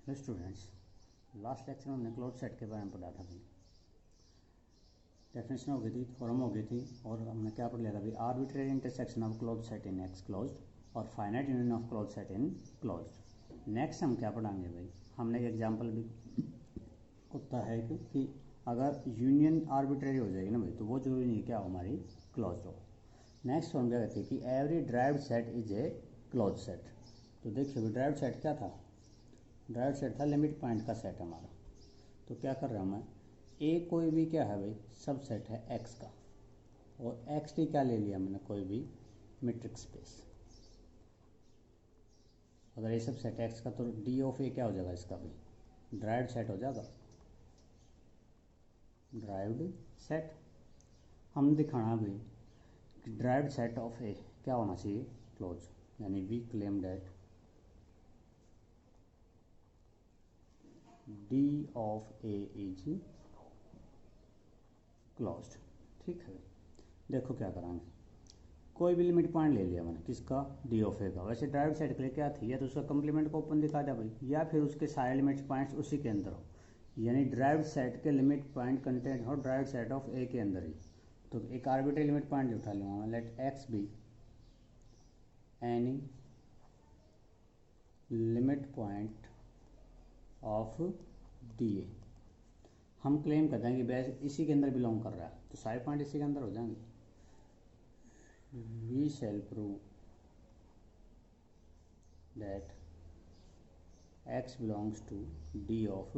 Hello students, last lecture में हमने close set के बारे में पढ़ा था भाई। डेफिनेशन हो गई थी, थ्योरम हो गई थी, और हमने क्या पढ़ लिया था भाई, arbitrary intersection of close set in X closed और finite union of close set in closed. Next हम क्या पढ़ाएंगे भाई, हमने एक एग्जांपल भी होता है कि अगर यूनियन आर्बिट्रेरी हो जाएगी ना भाई, तो वो जरूरी नहीं क्या हो हमारी क्लोज हो। नेक्स्ट हम क्या कहते हैं कि every derived set is a close set. तो देखिए भाई, ड्राइव्ड सेट क्या था, ड्राइव्ड सेट था लिमिट पॉइंट का सेट हमारा। तो क्या कर रहा हूँ मैं, ए कोई भी क्या है भाई, सब सेट है एक्स का, और एक्स टी क्या ले लिया मैंने, कोई भी मीट्रिक स्पेस। अगर ये सब सेट एक्स का, तो डी ऑफ ए क्या हो जाएगा इसका भाई, ड्राइव्ड सेट हो जाएगा, ड्राइव्ड सेट। हम दिखाना भाई कि ड्राइव्ड सेट ऑफ ए क्या होना चाहिए, क्लोज, यानी we claim that D of A is closed. ठीक है, देखो क्या कराएंगे, कोई भी लिमिट पॉइंट ले लिया मैंने, किसका, डी ऑफ ए का। वैसे ड्राइव्ड सेट के लिए क्या थी, या तो उसका कंप्लीमेंट को ओपन दिखा दिया भाई, या फिर उसके सारे लिमिट पॉइंट्स उसी के अंदर हो, यानी ड्राइव्ड सेट के लिमिट पॉइंट कंटेंट हो ड्राइव्ड सेट ऑफ ए के अंदर ही। तो एक आर्बिट्री लिमिट पॉइंट उठा लूँगा मैं, let X be any limit point of D A. हम क्लेम करते हैं कि बेस इसी के अंदर बिलोंग कर रहा है, तो सारे पॉइंट इसी के अंदर हो जाएंगे। We shall prove that X belongs to D of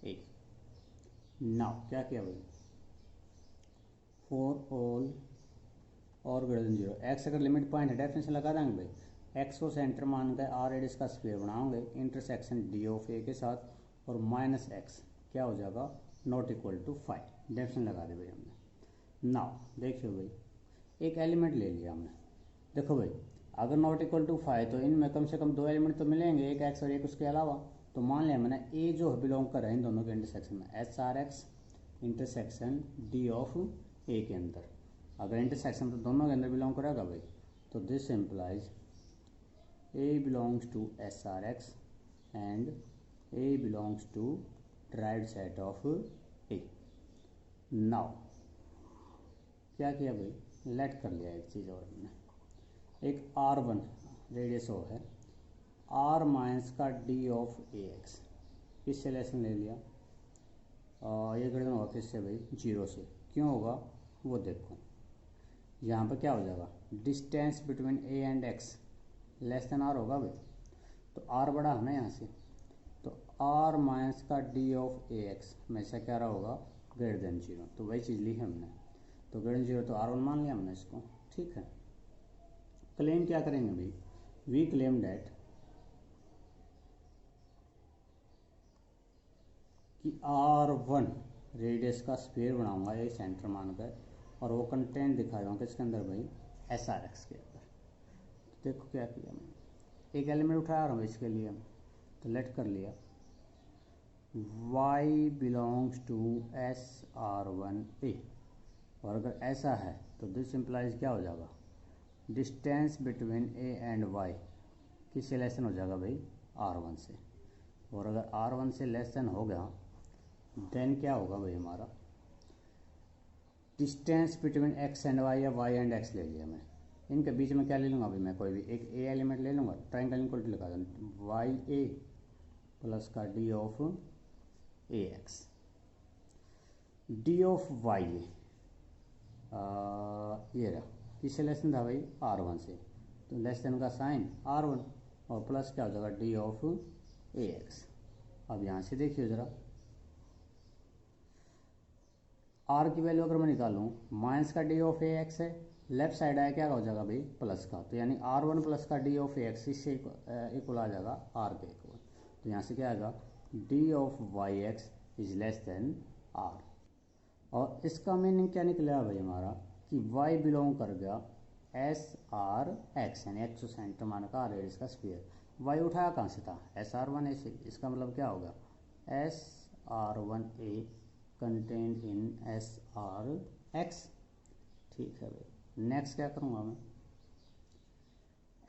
A. Now क्या किया भाई, फॉर ऑल और ग्रेटर देन जीरो, एक्स अगर लिमिट पॉइंट है, डेफिनेशन लगा देंगे भाई, एक्स को सेंटर मान कर आर रेडियस का स्फीयर बनाओगे इंटरसेक्शन डी ऑफ ए के साथ, और माइनस एक्स क्या हो जाएगा, नॉट इक्वल टू 5। डेफिनेशन लगा दी भाई हमने। नाउ देखियो भाई, एक एलिमेंट ले लिया हमने। देखो भाई, अगर नॉट इक्वल टू 5 तो इनमें कम से कम दो एलिमेंट तो मिलेंगे, एक एक्स और एक उसके अलावा। तो मान लिया मैंने ए जो बिलोंग कर रहा है इन दोनों के इंटरसेक्शन में, S R X intersection D of A के अंदर। अगर इंटरसेक्शन तो दोनों के अंदर बिलोंग करेगा भाई, तो this implies A belongs to S R X and A belongs to derived set of A. Now क्या किया भाई, लेट कर लिया एक चीज़ और हमने, एक R1 रेडियस हो है, R माइनस का डी ऑफ ए एक्स, किससे लेसन ले लिया, ये ग्रेड होगा किससे भाई, जीरो से। क्यों होगा वो देखो, यहाँ पर क्या हो जाएगा, distance between A and X less than R होगा भाई, तो आर बड़ा है ना यहाँ से, तो आर माइनस का डी ऑफ ए एक्स हमेशा क्या रहा होगा, ग्रेटर देन जीरो। तो वही चीज़ ली है हमने, तो ग्रेटर देन जीरो तो R1 मान लिया हमने इसको। ठीक है, क्लेम क्या करेंगे भाई, वी क्लेम डैट कि R1 रेडियस का स्फीयर बनाऊंगा ये सेंटर मानकर, और वो कंटेंट दिखाऊंगा किसके अंदर भाई, एस आर एक्स के अंदर। तो देखो क्या किया मैंने, एक एलिमेंट उठाया रहा हूँ इसके लिए, तो लेट कर लिया y belongs to S R one A, और अगर ऐसा है तो दिस इम्प्लाइज क्या हो जाएगा, distance between A and Y किससे लेस देन हो जाएगा भाई, R1 से। और अगर R1 से लेस देन हो गया, देन क्या होगा भाई हमारा, distance between X and Y, या वाई एंड एक्स ले लिया मैं, इनके बीच में क्या ले लूँगा भाई, मैं कोई भी एक ए एलिमेंट ले लूँगा, ट्राइंगल इक्वल टू लगा दूँ, वाई ए प्लस का D of A X, D of Y ये रहा, किससे लेस देन था भाई, R1 से, तो लेस देन का साइन R1, और प्लस क्या हो जाएगा, डी ऑफ ए एक्स। अब यहाँ से देखिए ज़रा, आर की वैल्यू अगर मैं निकालूँ, माइनस का डी ऑफ ए एक्स है, लेफ्ट साइड आया क्या हो जाएगा भाई, प्लस का, तो यानी R1 प्लस का डी ऑफ ए एक्स इससे इक्वल आ जाएगा आर के इक्वल। तो यहाँ से क्या आएगा, D of Y X is less than R. और इसका मीनिंग क्या निकला भाई हमारा, कि y बिलोंग कर गया एस आर एक्स, यानी एक्स सेंटर मान का रेडियस का स्फीयर। y उठाया कहाँ से था, एस आर वन ए से, इसका मतलब क्या होगा, एस आर वन ए कंटेंट इन एस आर एक्स। ठीक है भाई, नेक्स्ट क्या करूँगा मैं,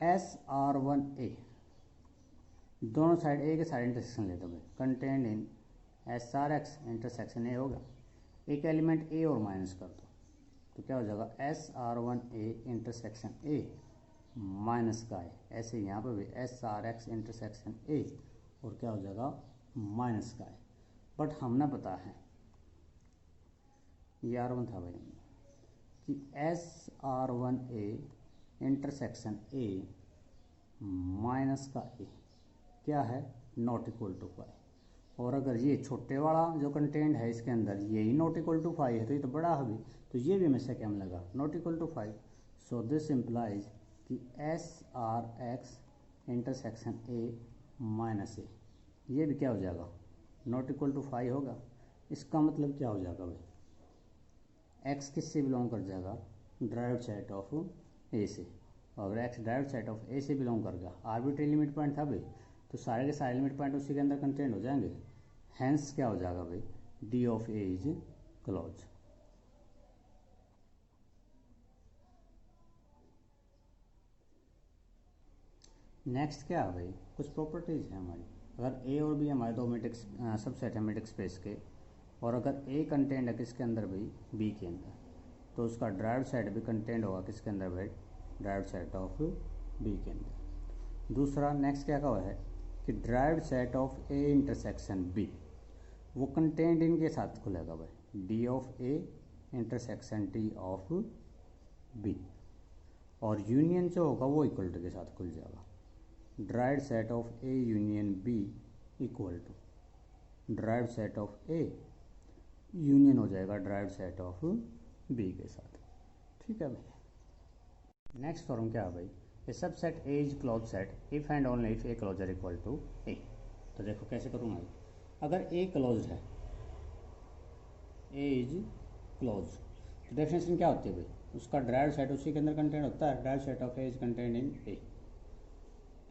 एस आर वन ए दोनों साइड ए के साइड इंटरसेक्शन लेते भाई, content in S R X intersection ए होगा, एक एलिमेंट ए और माइनस कर दो तो क्या हो जाएगा S R one A intersection A minus का है, ऐसे यहाँ पर भी एस आर एक्स इंटरसेक्शन ए और क्या हो जाएगा माइनस का है। बट हमने पता है ये आर वन था भाई कि S R one A intersection A minus का ए क्या है नॉट इक्वल टू फाइव, और अगर ये छोटे वाला जो कंटेंट है इसके अंदर यही नॉट इक्वल टू फाइव है तो ये तो बड़ा है भी, तो ये भी हमेशा क्या मिलेगा not equal to five. So this implies कि S R X intersection A minus A ये भी क्या हो जाएगा नॉट इक्वल टू फाइव होगा। इसका मतलब क्या हो जाएगा भाई एक्स किससे बिलोंग कर जाएगा ड्राइव्ड सेट ऑफ ए से, और अगर एक्स ड्राइव्ड सेट ऑफ ए से बिलोंग कर गया आर्बिट्री लिमिट पॉइंट था भाई तो सारे के सारे लिमिट पॉइंट उसी के अंदर कंटेंट हो जाएंगे, हैंस क्या हो जाएगा भाई D of A is close. Next क्या है भाई कुछ प्रॉपर्टीज हैं हमारी, अगर ए और बी हमारे दो मैट्रिक्स सबसेट है मैट्रिक्स स्पेस के, और अगर ए कंटेंट है किसके अंदर भाई बी के अंदर, तो उसका ड्राइव्ड सेट भी कंटेंट होगा किसके अंदर भाई ड्राइव्ड सेट ऑफ बी के अंदर। दूसरा नेक्स्ट क्या कहा है कि derived set of A intersection B वो कंटेंट इनके साथ खुलेगा भाई D of A intersection D of B, और यूनियन जो होगा वो इक्वल टू के साथ खुल जाएगा derived set of A union B equal to derived set of A union हो जाएगा ड्राइव्ड सेट ऑफ बी के साथ। ठीक है भाई नेक्स्ट फॉर्म क्या है भाई A subset A is close set if and only if A closure equal to A. तो देखो कैसे करूँगा अगर ए क्लोज है ए इज क्लोज तो डेफिनेशन क्या होती है भाई उसका ड्राइव्ड सेट उसी के अंदर कंटेंट होता है derived set of A is content in A,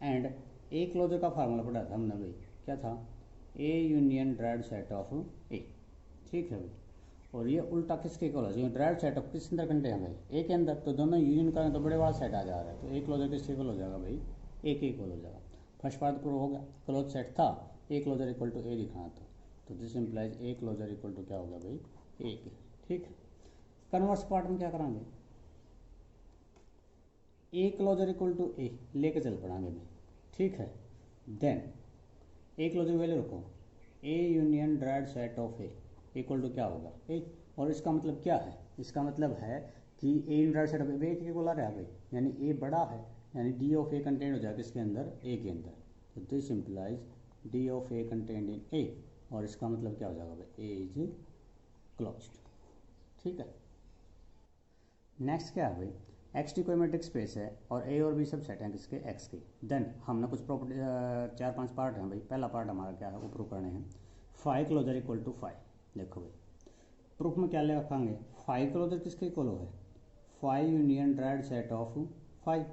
and A closure का फार्मूला पढ़ा था हमने भाई क्या था A union derived set of A. ठीक है भाई और ये उल्टा किसके इक्वल है ड्राइव्ड सेट ऑफ किस अंदर कंटेंट है भाई ए के अंदर, तो दोनों यूनियन करें तो बड़े वाला सेट आ जा रहा है तो ए क्लोजर किसके इक्वल हो जाएगा भाई ए के इक्वल हो जाएगा। फर्स्ट पार्ट प्रूव हो गया क्लोज सेट था A closure equal to A दिखाना था तो this implies A closure equal to क्या हो गया भाई ए के। ठीक है कन्वर्स पार्ट में क्या कराएंगे ए क्लोजर इक्वल टू ए लेके चल पड़ांगे भाई। ठीक है देन ए क्लोजर वैल्यू रखो A union derived set of A equal to क्या होगा ए, और इसका मतलब क्या है इसका मतलब है कि ए इन ड्राइव्ड सेट ऑफ ए के इक्वल आ रहा है भाई यानी ए बड़ा है यानी डी ऑफ ए कंटेंट हो जाएगा इसके अंदर ए के अंदर, तो this implies D of A content in A, और इसका मतलब क्या हो जाएगा भाई ए इज क्लोज्ड। ठीक है नेक्स्ट क्या है भाई एक्स टी कोई मैट्रिक्स स्पेस है और ए और बी सब सेट हैं किसके एक्स के, देन हमने कुछ प्रॉपर्टी 4-5 पार्ट हैं भाई। पहला पार्ट हमारा क्या है वो प्रूव करने हैं five closure equal to five. देखो भाई प्रूफ में क्या ले रखांगे फाइव क्लोजर किसके इक्वल है five union derived set of five,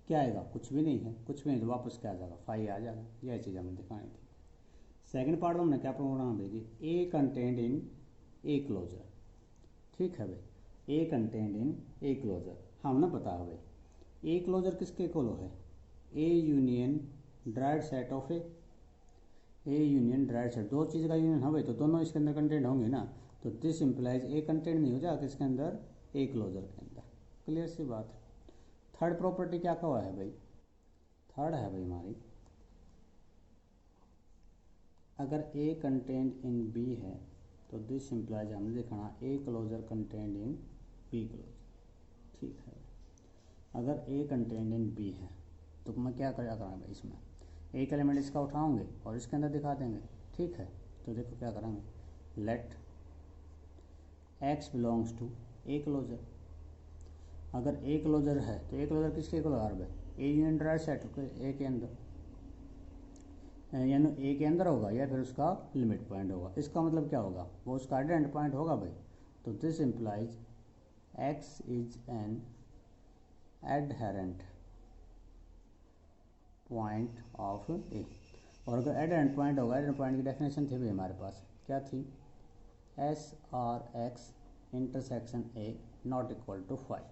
क्या आएगा कुछ भी नहीं है कुछ भी नहीं तो वापस क्या आ जाएगा फाइव आ जाएगा, यह चीज़ हमें दिखानी थी। सेकंड पार्ट में हमने क्या प्रूव करना भाई ए कंटेंट इन ए क्लोजर। ठीक है भाई ए कंटेंट इन ए क्लोजर हमने पता है भाई ए क्लोजर किसके इक्वल है ए union derived set of A union derived set, दो चीज़ का यूनियन है भाई तो दोनों इसके अंदर कंटेंट होंगे ना, तो दिस इम्प्लाइज ए कंटेंट नहीं हो जाएगा किसके अंदर ए क्लोजर के अंदर। क्लियर सी बात है। थर्ड प्रॉपर्टी क्या कहा है भाई थर्ड है भाई हमारी अगर ए कंटेंट इन बी है तो दिस इम्प्लाइज हमने दिखाना A closure content in B closure. ठीक है अगर ए कंटेंट इन बी है तो मैं क्या करांगा भाई इसमें एक एलिमेंट इसका उठाओगे और इसके अंदर दिखा देंगे। ठीक है तो देखो क्या करेंगे let X belongs to A closure, अगर ए क्लोजर है तो ए क्लोजर किसके इक्वल आ रहा है ए यूनियन ड्राइव्ड सेट ए के अंदर, यानी ए के अंदर होगा या फिर उसका लिमिट पॉइंट होगा। इसका मतलब क्या होगा वो उसका एंड पॉइंट होगा भाई, तो this implies X is an adherent point of A, और अगर एडहेरेंट पॉइंट होगा एडहेरेंट पॉइंट की डेफिनेशन थी भाई हमारे पास क्या थी S R X intersection A not equal to five,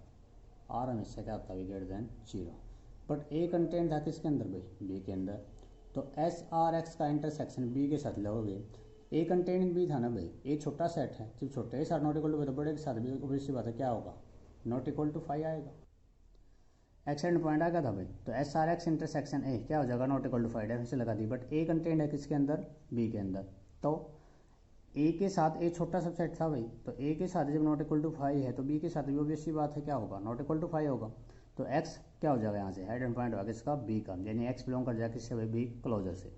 R हमेशा क्या होता है greater than 0, but A content था किसके अंदर भाई बी के अंदर, तो एस आर एक्स का इंटरसेक्शन बी के साथ लगोगे, ए कंटेन इन बी था ना भाई, ए छोटा सेट है, जब छोटे के साथ नॉट इक्वल टू तो बड़े के साथ भी ऑब्वियस सी बात है क्या होगा, नॉट इक्वल टू 5 आएगा। एक्स एंड पॉइंट आ गया था भाई, तो एस आर एक्स इंटरसेक्शन ए क्या हो जाएगा, नॉट इक्वल टू 5, डेफिनेशन लगा दी, बट ए कंटेंट है किसके अंदर, बी के अंदर, तो ए के साथ ए छोटा सबसेट था भाई, तो ए के साथ जब नॉट इक्वल टू 5 है तो बी के साथ भी ऑब्वियस सी बात है क्या होगा, नॉट इक्वल टू 5 होगा। तो एक्स क्या हो जाएगा यहाँ से, हेड एंड पॉइंट होगा किसका, बी का, यानी एक्स बिलोंग कर जाएगा किससे भाई, बी क्लोजर से,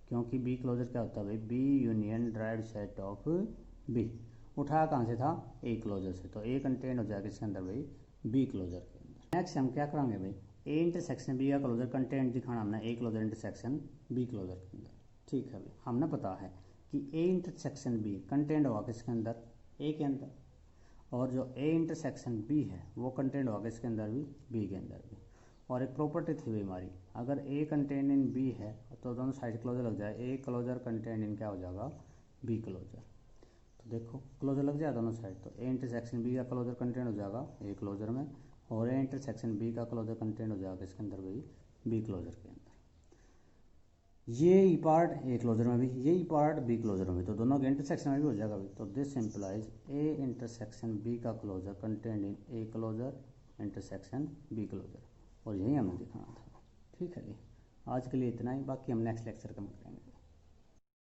क्योंकि बी क्लोजर क्या होता है भाई, B union derived set of B, उठाया कहाँ से था, ए क्लोजर से, तो ए कंटेंट हो जाएगा किसके अंदर भाई, बी क्लोजर के अंदर। नेक्स्ट हम क्या करेंगे भाई, ए इंटरसेक्शन बी का क्लोजर कंटेंट दिखाना हमने A closure intersection B closure के अंदर, ठीक है भाई, हमने पता है कि ए इंटरसेक्शन बी कंटेंट होगा किसके अंदर, ए के अंदर, और जो ए इंटरसेक्शन बी है वो कंटेंट होगा किसके अंदर भी, बी के अंदर भी। और एक प्रॉपर्टी थी भाई हमारी, अगर ए कंटेंट इन बी है तो दोनों साइड क्लोजर लग जाए, ए क्लोजर कंटेंट इन क्या हो जाएगा, बी क्लोजर, तो देखो क्लोजर लग जाए दोनों साइड, तो ए इंटरसेक्शन बी का क्लोजर कंटेंट हो जाएगा ए क्लोजर में, और ए इंटरसेक्शन बी का क्लोजर कंटेंट हो जाएगा इसके अंदर भाई, बी क्लोजर के अंदर। ये ही पार्ट ए क्लोजर में भी, यही पार्ट बी क्लोजर में भी, तो दोनों के इंटरसेक्शन में भी हो जाएगा भाई, तो this implies A intersection B का closure content in A closure intersection B closure, और यही हमें दिखाना था, ठीक है जी। आज के लिए इतना ही, बाकी हम नेक्स्ट लेक्चर में करेंगे।